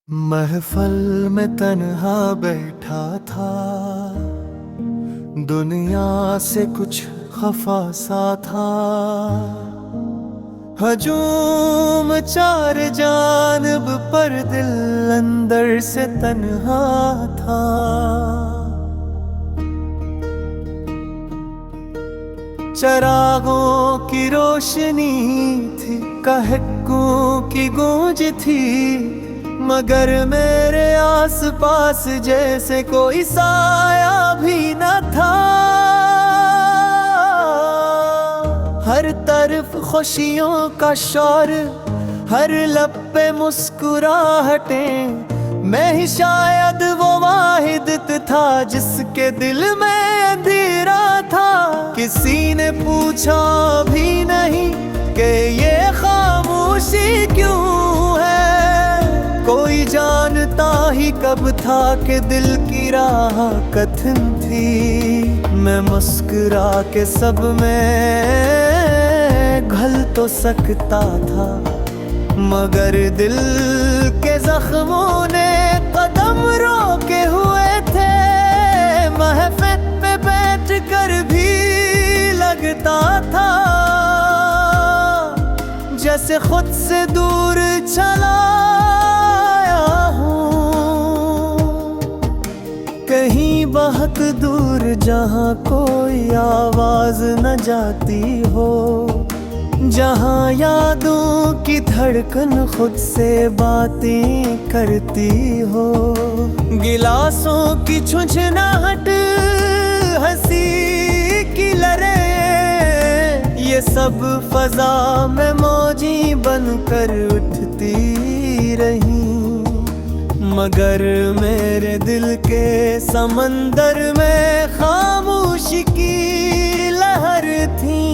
महफल में तन्हा बैठा था, दुनिया से कुछ खफा सा था। हजूम चार जानब पर दिल अंदर से तन्हा था। चरागों की रोशनी थी, कहकों की गूंज थी, मगर मेरे आसपास जैसे कोई साया भी न था। हर तरफ खुशियों का शौर, हर लब पे मुस्कुराहटें। मैं ही शायद वो वाहिद था जिसके दिल में अंधेरा था। किसी ने पूछा भी नहीं कि ये खामोशी क्यों है। कोई जानता ही कब था कि दिल की राह कठिन थी। मैं मुस्कुरा के सब में घल तो सकता था, मगर दिल के जख्मों ने कदम रोके हुए थे। महफिल पे बैठ कर भी लगता था जैसे खुद से दूर चला आया हूँ, कहीं बहुत दूर जहाँ कोई आवाज न जाती हो, जहाँ यादों की धड़कन खुद से बातें करती हो। गिलासों की छुंछनाहट, हंसी की लहरें, ये सब फजा में मौजी बनकर उठती रही। मगर मेरे दिल के समंदर में खामोशी की लहर थी।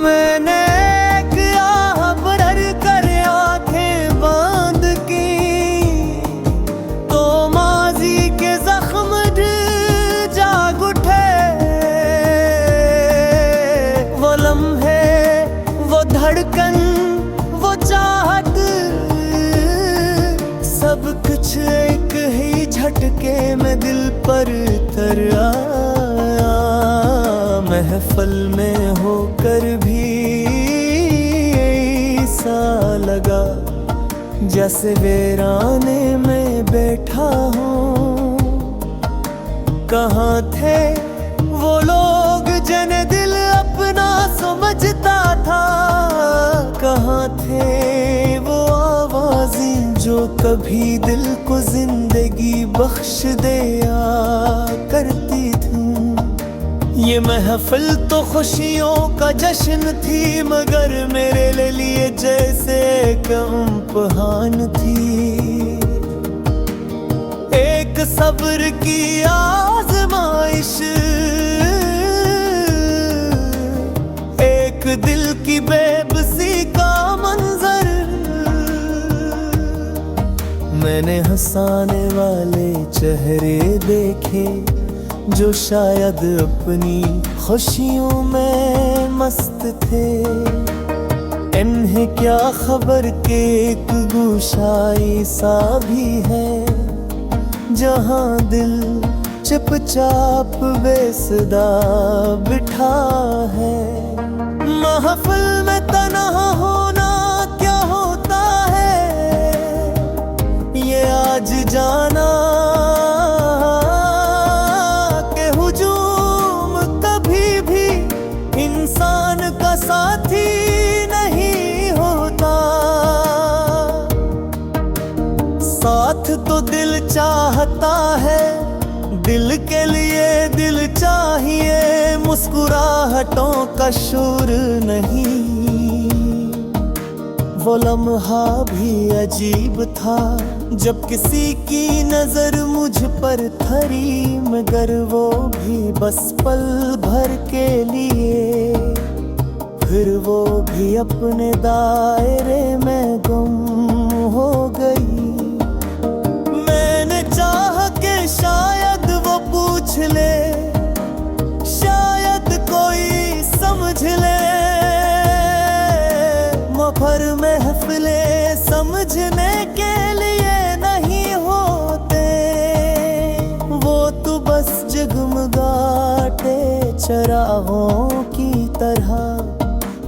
मैंने एक आह भर कर आंखें बंद की, तो माजी के जख्म जाग उठे। वो लम्हे, वो धड़कन, वो चाहत, सब कुछ एक ही झटके में दिल पर तर आया। महफल में होकर भी ऐसा लगा जैसे वीराने में बैठा हूँ। कहाँ थे वो लोग जिन्हें दिल अपना समझता था। कहाँ थे वो आवाज़ें जो कभी दिल को जिंदगी बख्श दिया करती थी। ये महफिल तो खुशियों का जश्न थी, मगर मेरे लिए जैसे एक इम्तिहान थी। एक सब्र की आजमाइश, एक दिल की बेबसी का मंजर। मैंने हंसाने वाले चेहरे देखे जो शायद अपनी खुशियों में मस्त थे। इन्हें क्या खबर के एक गुशाई सा भी है, जहाँ दिल चुपचाप बेसदा बिठा है। महफिल में तन्हा होना क्या होता है, ये आज जाना के हुजूम कभी भी इंसान का साथी नहीं होता। साथ तो दिल चाहता है, दिल के लिए दिल चाहिए, मुस्कुराहटों का शोर नहीं। वो लम्हा भी अजीब था जब किसी की नजर मुझ पर थरी, मगर वो भी बस पल भर के लिए। फिर वो भी अपने दायरे में गुम हो गई। मैंने चाहा कि शायद वो पूछ ले, शायद कोई समझ ले, मगर महफिले समझने के लिए नहीं होते, वो तो बस जगमगाते चरागों की तरह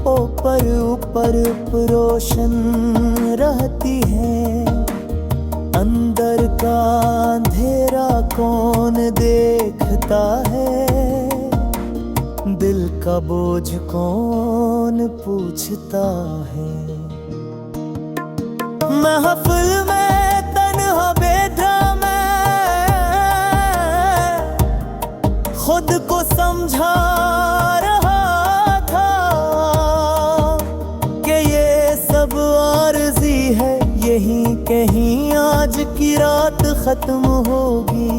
ऊपर ऊपर रोशन रहती है। अंदर का अंधेरा कौन देखता है, दिल का बोझ कौन पूछता है। महफिल में तन्हा बैठा मैं खुद को समझा रहा था कि ये सब आरज़ी है, यही कहीं आज की रात खत्म होगी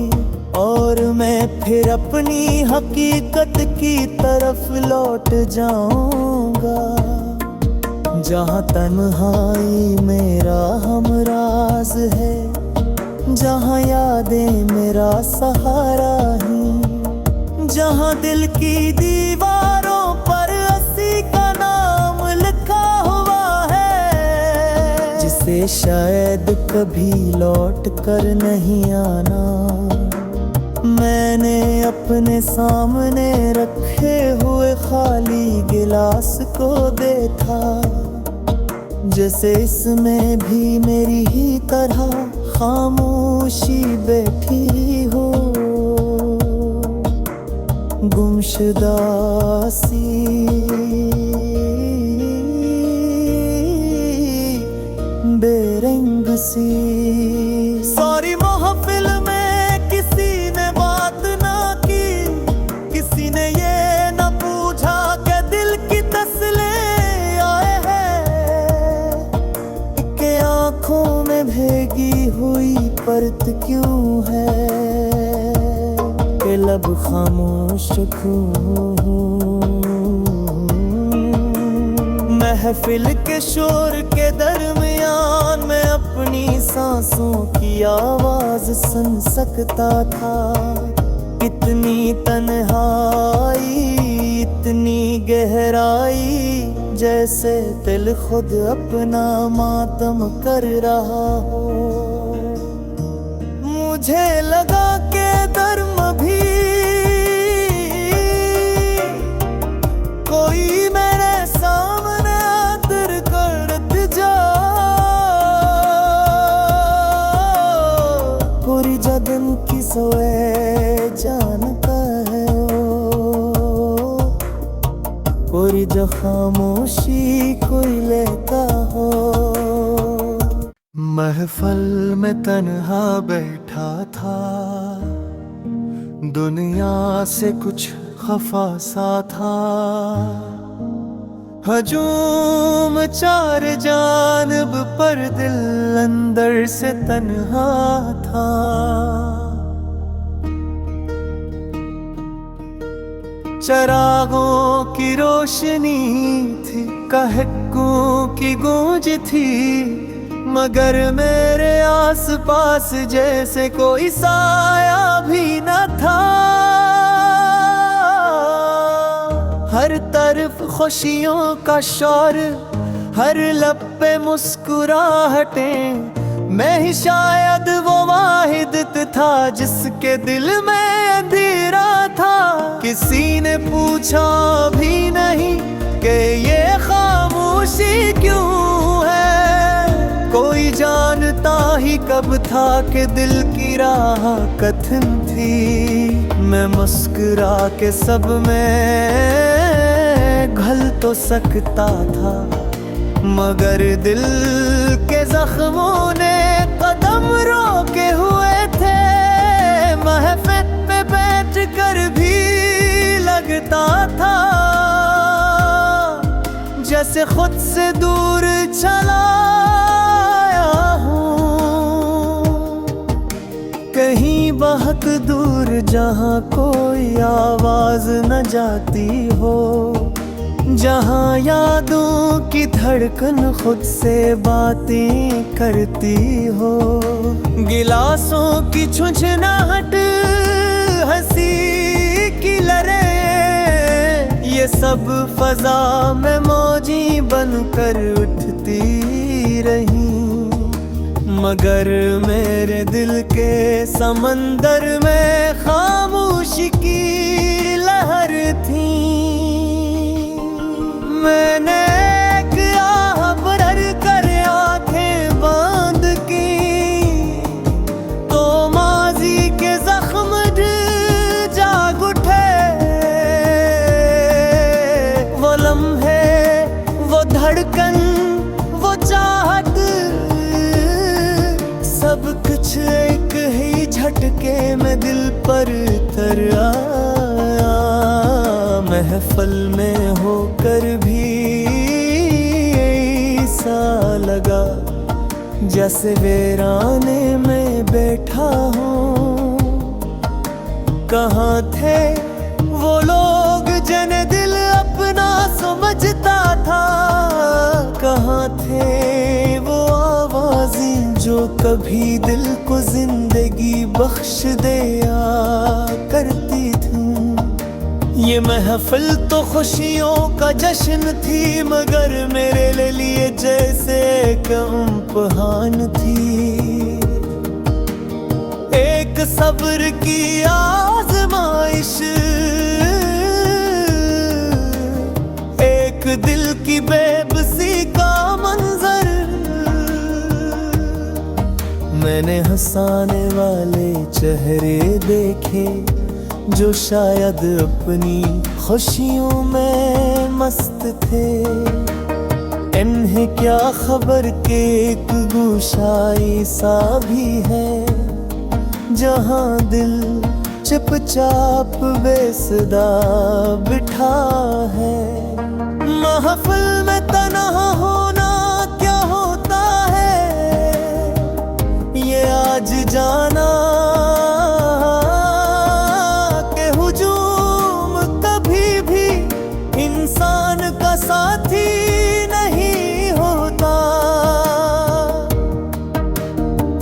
और मैं फिर अपनी हकीकत की तरफ लौट जाऊंगा, जहाँ तन्हाई मेरा हमराज है, जहाँ यादें मेरा सहारा है, जहाँ दिल की दीवारों पर असी का नाम लिखा हुआ है, जिसे शायद कभी लौट कर नहीं आना। मैंने अपने सामने रखे हुए खाली गिलास को देखा, जैसे इसमें भी मेरी ही तरह खामोशी बैठी हो, गुमशुदा सी बेरंग सी। सारी महफिल में किसी ने बात ना की, किसी ने ये न पूछा कि दिल की तस्ले आए हैं कि आंखों में भीगी हुई परत क्यों है, कि लब खामोश क्यों। महफिल के शोर के दरमियान मैं अपनी सांसों की आवाज सुन सकता था। इतनी तन्हाई, इतनी गहराई, जैसे दिल खुद अपना मातम कर रहा हो। मुझे लगा कि दर्म भी कोई मेरे सामने आदर करत जा, पूरी जगन की सोए जानता है ओ, पूरी जो खामोशी कोई लेता हो। महफिल में तन्हा बैठा था, दुनिया से कुछ खफा सा था। हजूम चार जानब पर दिल अंदर से तन्हा था। चरागों की रोशनी थी, कहकों की गूंज थी, मगर मेरे आसपास जैसे कोई साया भी न था। हर तरफ खुशियों का शोर, हर लब पे मुस्कुराहटें, मैं ही शायद वो वाहिद था जिसके दिल में अंधेरा था। किसी ने पूछा भी नहीं कि ये खामोशी क्यों है, कोई जानता ही कब था कि दिल की राह कठिन थी। मैं मुस्कुरा के सब में घल तो सकता था, मगर दिल के जख्मों ने कदम रोके हुए थे। महफिल पे बैठ कर भी लगता था जैसे खुद से दूर चला आया हूँ, कहीं बहुत दूर जहाँ कोई आवाज न जाती हो, जहाँ यादों की धड़कन खुद से बातें करती हो। गिलासों की छुछनाहट, हंसी की लहरें, ये सब फजा में मौजी बनकर उठती रही। मगर मेरे दिल के समंदर में खामोशी की लहर थी। मैंने एक आह भर कर आंखें बंद की तो माजी के जख्म जाग उठे। वो लम्हे, वो धड़कन, वो चाहत, सब कुछ एक ही झटके में दिल पर उतर आया। महफिल में होकर भी ऐसा लगा जैसे वीराने में बैठा हूँ। कहाँ थे वो लोग जिन्हें दिल अपना समझता था? कहाँ थे वो आवाज़ें जो कभी दिल को जिंदगी बख्श दिया करती थी? ये महफिल तो खुशियों का जश्न थी, मगर मेरे लिए जैसे एक इम्तिहान थी। एक सब्र की आज़माइश, एक दिल की बेबसी का मंजर। मैंने हंसाने वाले चेहरे देखे जो शायद अपनी खुशियों में मस्त थे। इन्हें क्या खबर के एक गुशाई सा भी है जहां दिल चुपचाप बेसदा बिठा है। महफिल में तन्हा होना क्या होता है, ये आज जाना कि हुजूम कभी भी इंसान का साथी नहीं होता।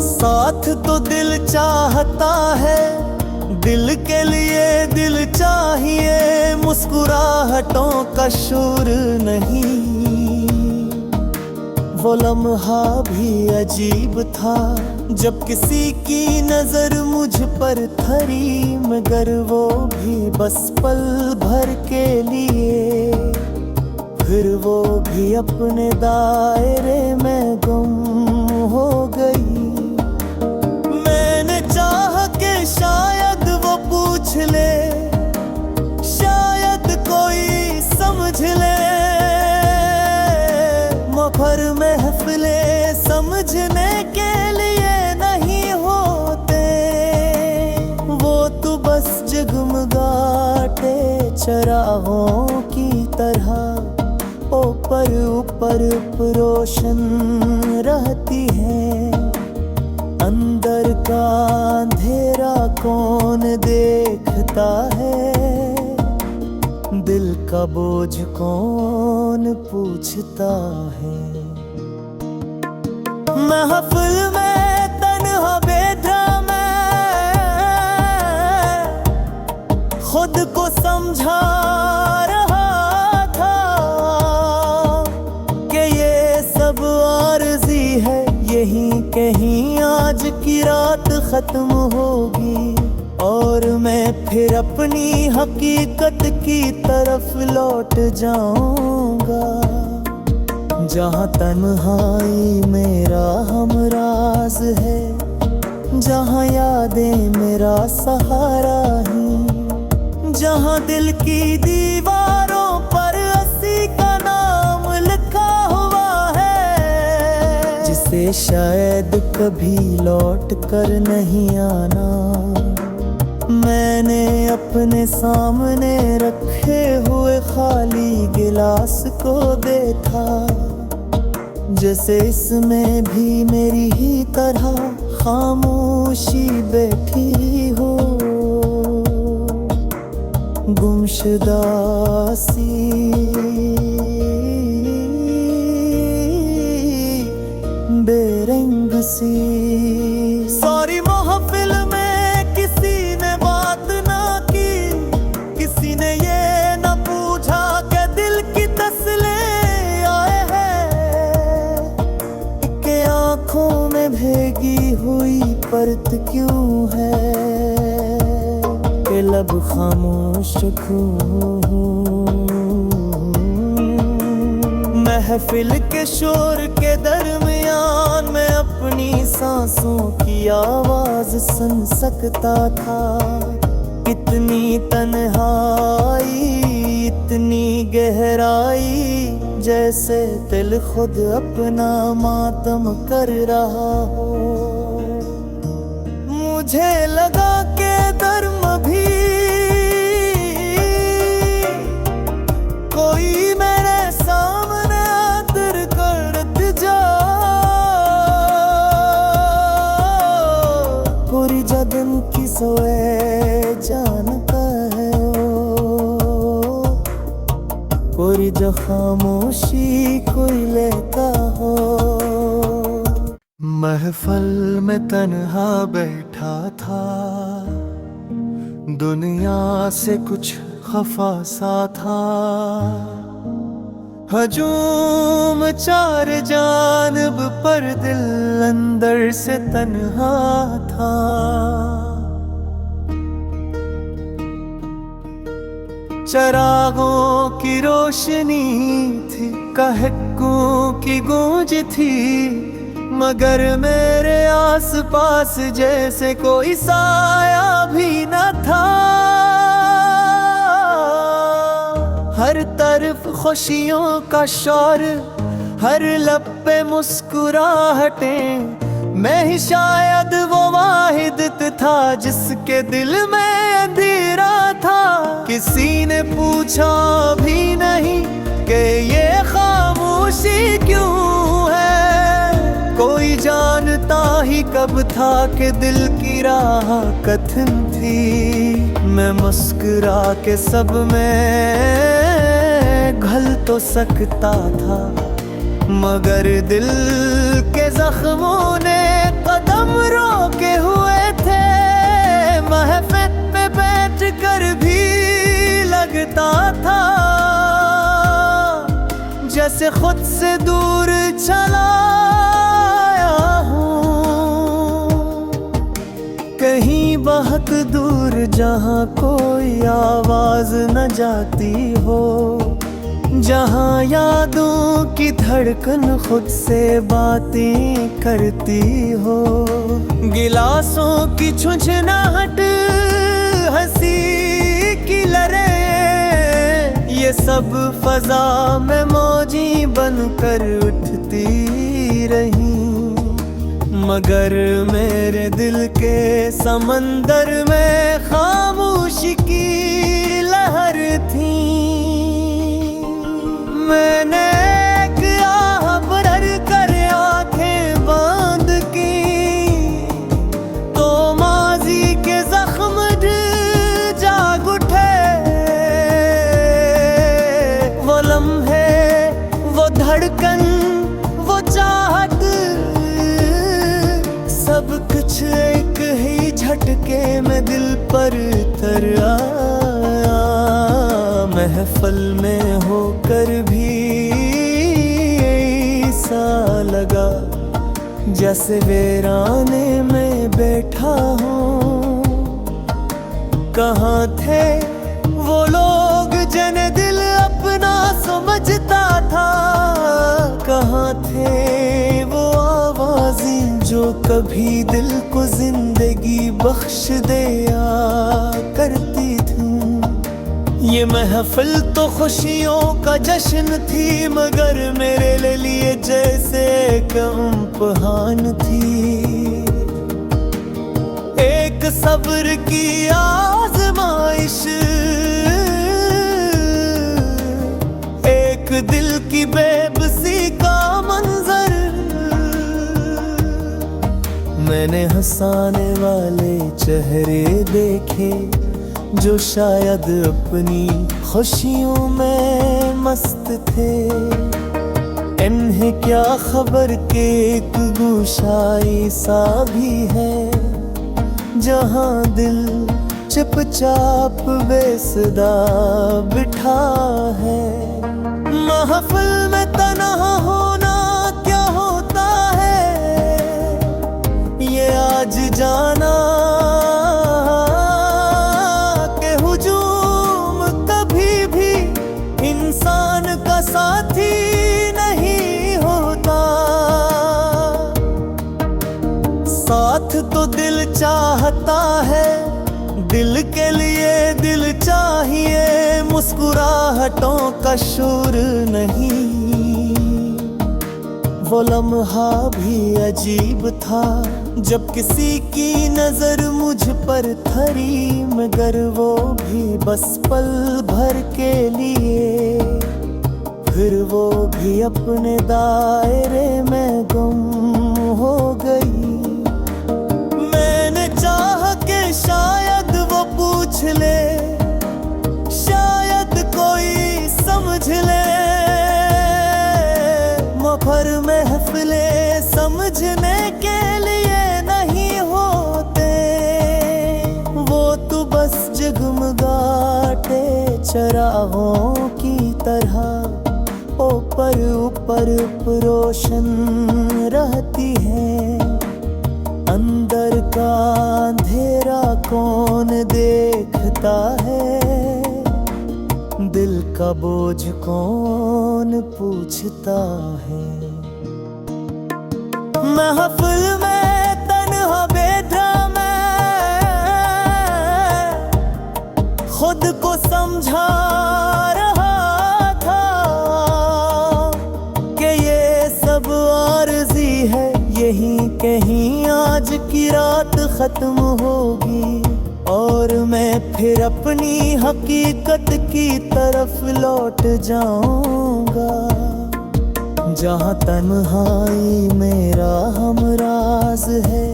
साथ तो दिल चाहता है, दिल के लिए दिल चाहिए, मुस्कुराहटों का शोर नहीं। वो लम्हा भी अजीब था जब किसी की नजर मुझ पर थरी, मगर वो भी बस पल भर के लिए। फिर वो भी अपने दायरे में गुम हो गई। मैंने चाहा कि शायद वो पूछ ले, शायद कोई समझ ले, मगर महफिले समझने के लिए नहीं होते। वो तो बस जगमगाते चरागों की तरह ऊपर ऊपर रोशन रहती है। अंदर का अंधेरा कौन देखता है, दिल का बोझ कौन पूछता है। महफिल में तन्हा बैठा मैं खुद को समझा रहा था कि ये सब आरज़ी है, यहीं कहीं आज की रात खत्म होगी और मैं फिर अपनी हकीकत की तरफ लौट जाऊंगा, जहाँ तन्हाई मेरा हमराज है, जहाँ यादें मेरा सहारा है, जहाँ दिल की दीवारों पर असी का नाम लिखा हुआ है, जिसे शायद कभी लौट कर नहीं आना। मैंने अपने सामने रखे हुए खाली गिलास को देखा, जैसे इसमें भी मेरी ही तरह खामोशी बैठी हो, गुमशुदा सी बेरंग सी। सारी महफिल में किसी ने बात ना की, किसी ने ये ना पूछा कि दिल की तसले आए हैं, कि आंखों में भेद भीगी हुई परत क्यों है कि लब खामोश महफिल के शोर के दरमियान में अपनी सांसों की आवाज सुन सकता था। इतनी तन्हाई, इतनी गहराई, जैसे दिल खुद अपना मातम कर रहा हो। मुझे लगा कि दर्म भी कोई मेरे सामने आदर करत जा पूरी जदन की सोए जान का है पूरी जो खामोशी कोई लेता हो। महफल में तन्हा बैठा था, दुनिया से कुछ खफा सा था। हजूम चार जानिब पर दिल अंदर से तन्हा था। चरागों की रोशनी थी, कहकों की गूंज थी, मगर मेरे आसपास जैसे कोई साया भी न था। हर तरफ खुशियों का शोर, हर लब पे मुस्कुराहटें, मैं ही शायद वो वाहिद था जिसके दिल में अंधेरा था। किसी ने पूछा भी नहीं कि ये खामोशी क्यों है, कोई जानता ही कब था कि दिल की राह कठिन थी। मैं मुस्कुरा के सब में घल तो सकता था, मगर दिल के जख्मों ने कदम रोके हुए थे। महफिल पे बैठ कर भी लगता था जैसे खुद से दूर चला आया हूँ, कहीं बहुत दूर जहाँ कोई आवाज न जाती हो, जहाँ यादों की धड़कन खुद से बातें करती हो। गिलासों की झुंझुनाहट, हंसी की लहरें, ये सब फजा में मौजी बनकर उठती रही, मगर मेरे दिल के समंदर में खामोशी की लहर थी। मैंने एक आह भर कर आंखें बंद की, तो माजी के जख्म जाग उठे। वो लम्हे, वो धड़कन, वो चाहत, सब कुछ एक ही झटके में दिल पर उतर आया। महफल में होकर भी ऐसा लगा जैसे वीराने में बैठा हूँ। कहाँ थे वो लोग जिन्हें दिल अपना समझता था, कहाँ थे वो आवाज़ें जो कभी दिल को जिंदगी बख्श दिया करती थी। ये महफिल तो खुशियों का जश्न थी, मगर मेरे लिए जैसे एक इम्तिहान थी। एक सब्र की आजमाइश, एक दिल की बेबसी का मंजर। मैंने हंसाने वाले चेहरे देखे जो शायद अपनी खुशियों में मस्त थे। इन्हें क्या खबर के एक गुशाई सा भी है, जहाँ दिल चुपचाप बेसदा बिठा है। महफिल में तन्हा होना क्या होता है, आज जाना के हुजूम कभी भी इंसान का साथी नहीं होता। साथ तो दिल चाहता है, दिल के लिए दिल चाहिए, मुस्कुराहटों का शोर नहीं। वो लम्हा भी अजीब था जब किसी की नजर मुझ पर थरी, मगर वो भी बस पल भर के लिए। फिर वो भी अपने दायरे में गुम हो गई। मैंने चाहा कि शायद वो पूछ ले, शायद कोई समझ ले, मगर महफिले समझने के लिए नहीं होते। वो तो बस जगमगाते चरागों की तरह ऊपर ऊपर रोशन रहती है। अंदर का अंधेरा कौन देखता है, दिल का बोझ कौन पूछता है। महफिल में तन्हा बैठा मैं खुद को समझा रहा था कि ये सब आरज़ी है, यहीं कहीं आज की रात खत्म होगी और मैं फिर अपनी हकीकत की तरफ लौट जाऊंगा, जहाँ तन्हाई मेरा हमराज है,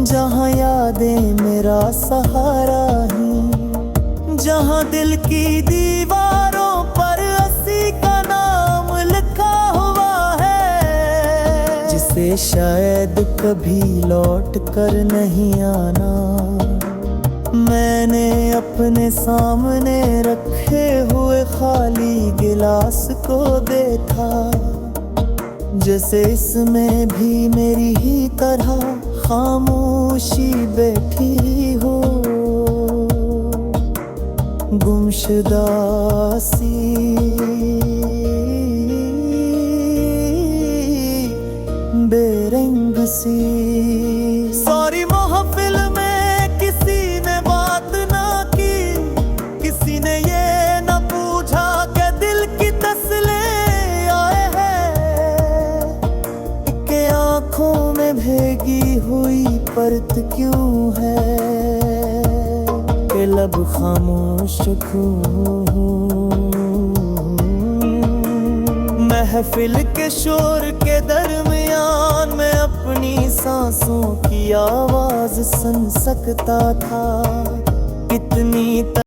जहाँ यादें मेरा सहारा ही, जहाँ दिल की दीवारों पर असी का नाम लिखा हुआ है, जिसे शायद कभी लौट कर नहीं आना। मैंने अपने सामने रखे हुए खाली गिलास को देखा, जैसे इसमें भी मेरी ही तरह खामोशी बैठी हो, गुमशुदा सी बेरंग सी। सारी महफिल में किसी ने बात ना की, किसी ने ये ना पूछा कि दिल की तसले आए हैं कि आंखों में भीगी हुई परत क्यों है, कि लब खामोश क्यों। महफिल के शोर के दरमियान मैं अपनी सांसों की आवाज सुन सकता था। कितनी